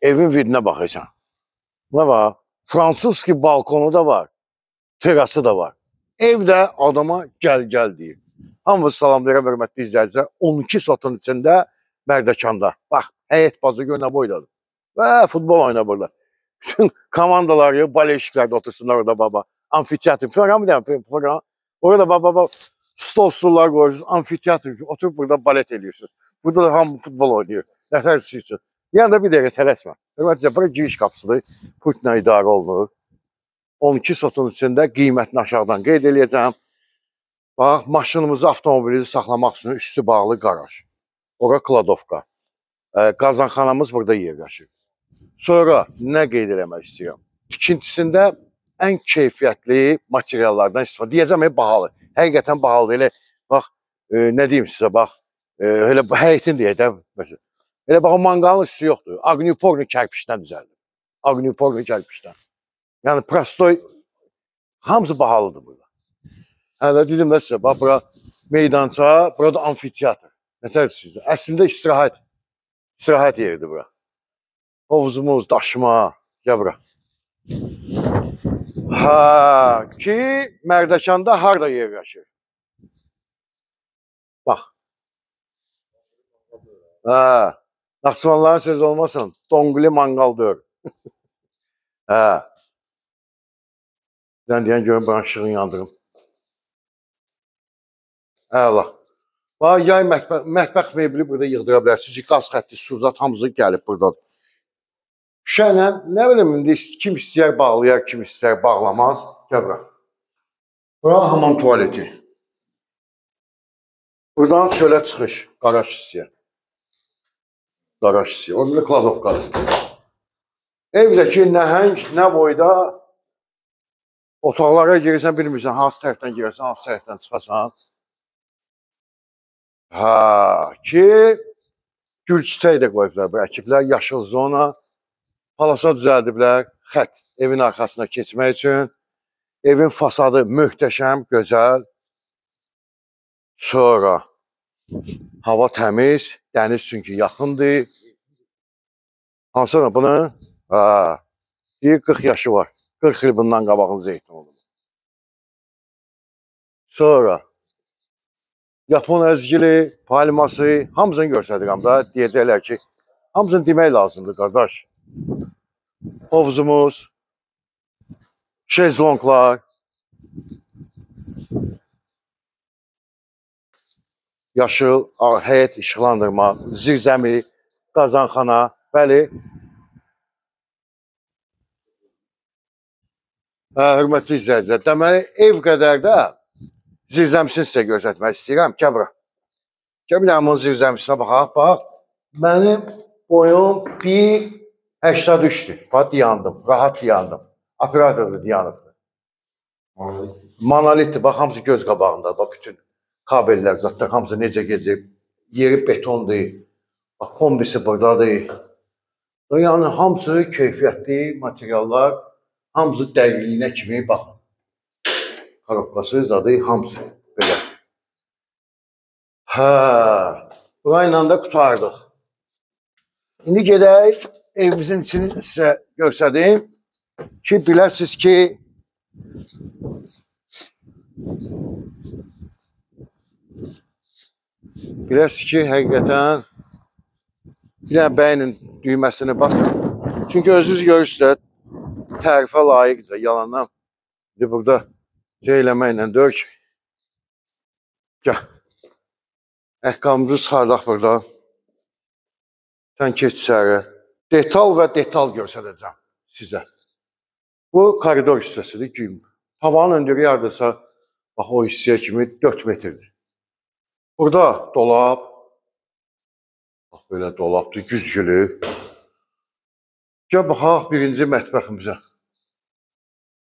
Evin vidinə baxırsan. Ne var? Fransız ki balkonu da var. Terası da var. Evdə adama gəl deyir. Hamınız salamlayıram, hörmətli izləyicilər. 12 sotun içində Mərdəkanda. Bax, həyət bazı gör nə boydadır. Və futbol oynayırlar. Bütün komandalar ya, baleşiklərdə otursunlar orada baba. Amfiteatr. Program bir dənə program. Orada baba stollar qoyursunuz. Amfiteatr. Oturup burada balet ediyorsunuz. Burada da hamı futbol oynuyor. Nətər üçün. Yanında bir dəqiqə tələsmə. Hörmətli, bura giriş qapısıdır. Putla idarə olunur. 12 sotun içində qiymətini aşağıdan qeyd edəcəm. Bax, maşınımızı, avtomobilimizi saxlamaq üçün üstü bağlı qaraj. Ora kladovka. Qazanxanamız burada yerləşir. Sonra nə qeyd eləmək istəyirəm? Tikintisində ən keyfiyyətli materiallardan istifadə. Deyəcəm, bahalı. Həqiqətən bahalı. Elə, bax, nə deyim sizə, bax, elə həyətin deyək də. Elə bax, manqalın üstü yoxdur. Agniporni kərpişdən düzəldir. Agniporni kərpişdən. Yəni, prostoy, hamısı bahalıdır burada. Hələ dedim də sizə, bax, bura meydança, burada amfiteatr. Nətər sizdə? Əslində istirahət yeridir bura. Hovuzumuz, daşıma, gəl bura. Ki, Mərdəkanda harada yerləşir? Bax. Naxçıvanların sözü olmasın, Donquli manqal deyir. Deyən görün, bana işığını yandırım. Əla. Bax, yay mətbəx mebeli burada yığdıra bilərsiniz. Qaz xətti, suzat hamısı gəlib buradadır. Şənlə, nə bilim, kim istəyər bağlayar, kim istəyər bağlamaz. Gəl bura. Bura hamam tuvaleti. Buradan çölə çıxış, qaraj hissəyə. Qaraj hissəyə. Orada kladovkadır. Evdəki nəhəng, nə boyda otaqlara girirsən, bilmirsən, hansı tərəfdən girərsən, hansı tərəfdən çıxasan. Ki, gül çiçəyi də qoyublar bu əkiblər, yaşıl zona. Palasa düzəldiblər, xət evin arxasına keçmək üçün. Evin fasadı möhtəşəm, gözəl. Sonra hava təmiz, dəniz çünki yaxındır. Hansına bunu? Deyir, 40 yaşı var. 40 il bundan qabağınıza ehtimal olur. Sonra Yapon əzgili, palması, hamısını göstərirəm da. Deyəcəklər ki, hamısını demək lazımdır, qardaş. Hovuzumuz, şezlonglar, yaşıl, həyət işıqlandırma, zirzəmi, qazanxana, bəli. Hörmətli izləyicilər, deməli, ev qədər də zirzəmisini sizə göstərmək istəyirəm. Gəl bura. Gəl bir dənə bunun zirzəmisinə baxaq. Bax, mənim boyum 1.83'dür. Bax, dayandım, rahat dayandım. Operator da dayanıbdır. Monolitdir. Bax, hamısı göz qabağında. Bax, bütün kabellər, zatlar hamısı necə gezib. Yeri betondur. Bax, kombisi buradadır. Yəni, hamısı keyfiyyətli materiallar. Hamısı dərinliyinə kimi, bax. Korobkası, zadı, hamısı belə. Burayla da qutardıq. İndi gedək, evimizin içini sizə göstərdim ki, biləsiniz ki, həqiqətən bir dənə bəyinin düyməsini basın. Çünki özünüz görürsünüz, tərifə layiqdir, yalandan. Burada şey eləməklə deyir ki, gəl, əhqamımızı çıxardaq buradan. Sən keç içəri. Detal və detal göstərəcəm sizə. Bu koridor hissəsidir ki, havanın öndürü yardırsa, bax o hissəyə kimi 4 metrdir. Burada dolab, bax belə dolabdır, güzgülü. Gəl baxaq birinci mətbəximizə.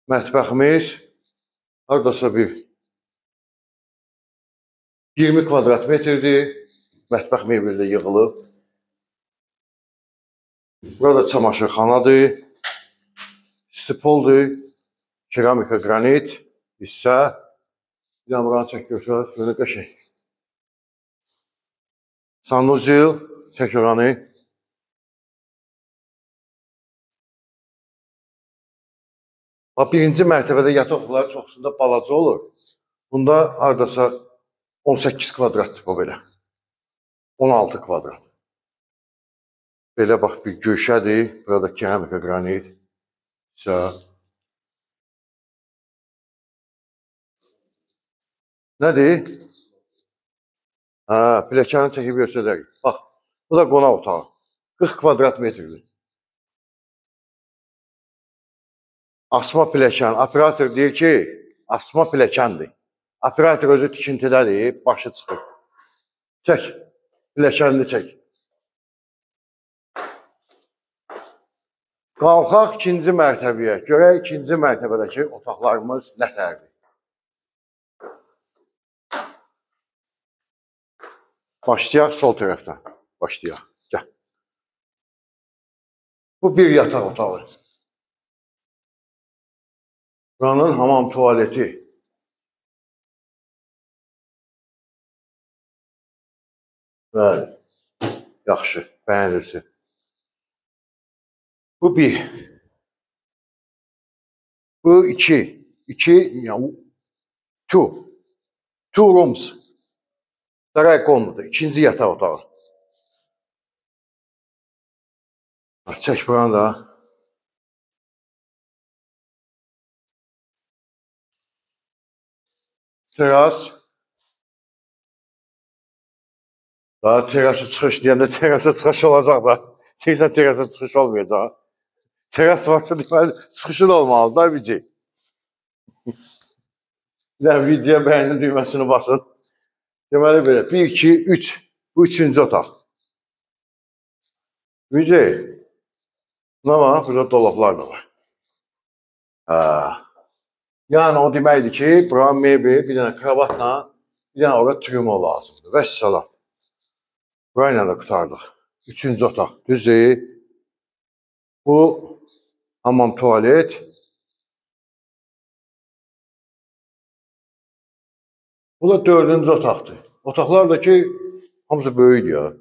Mətbəximiz haradasa bir 20 kvadrat metrdir. Mətbəx mebeli də yığılıb. Burada çamaşırxanadır. Stipoldur. Keramika granit hissə. Bir dənə buranı çək görsələr, böyle qəşəng. Sanuzil, çək oranı. Bax, birinci mərtəbədə yataq otaqları çoxsunda balaca olur. Bunda hardasa 18 kvadratdır bu belə. 16 kvadrat. Belə bax, bir güşədir. Burada keramika, qranit. Nədir? Hə, pilləkəni çəkib göstərək. Bax, bu da qonaq otağı. 40 kvadrat metrdir. Asma pilləkən. Operator deyir ki, asma pilləkəndir. Operator özü tikintidədir, başı çıxır. Çək, pilləkənini çək. Qalxaq ikinci mərtəbəyə. Görək ikinci mərtəbədəki otaqlarımız nətərdir. Başlayaq sol tərəfdən. Başlayaq. Gəl. Bu bir yataq otağı. Buranın hamam tualeti. Bəli. Yaxşı, bəyənirsin. Bu bir. Bu iki. Two rooms. Saray konudur. İkinci yataq otağı. Çək buranı da. Teras. Daha terası çıxış deyəndə terasa çıxış olacaq da. Deyirsən terasa çıxış olmayacaq. Teras varsa deməli çıxışı da olmalı da bici. Bir dənə videoya bəyənin düyməsini basın. Deməli belə 1, 2, 3. Bu üçüncü otaq. Bici. Buna bax, burada dolablar da var. Yəni o deməkdir ki, buranın mebel, bir dənə kravatla, bir dənə orada trümo lazımdır. Vəssalam. Burayla da qutardıq. Üçüncü otaq. Düzdür. Bu hamam tualet. Bu da dördüncü otaqdır. Otaqlar da ki, hamısı böyükdür ya.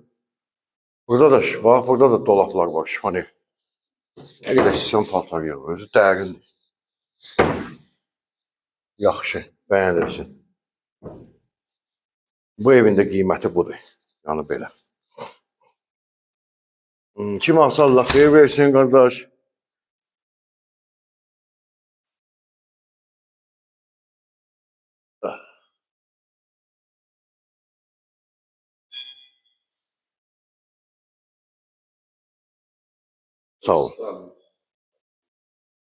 Burada da bax, burada da dolablar var, şifanev. Nə qədər sistem paltar yox, özü dərindir. Yaxşı, bəyənirsin. Bu evin də qiyməti budur. Yəni belə. Kim alsa Allah xeyir versin, qardaş. Sağ ol.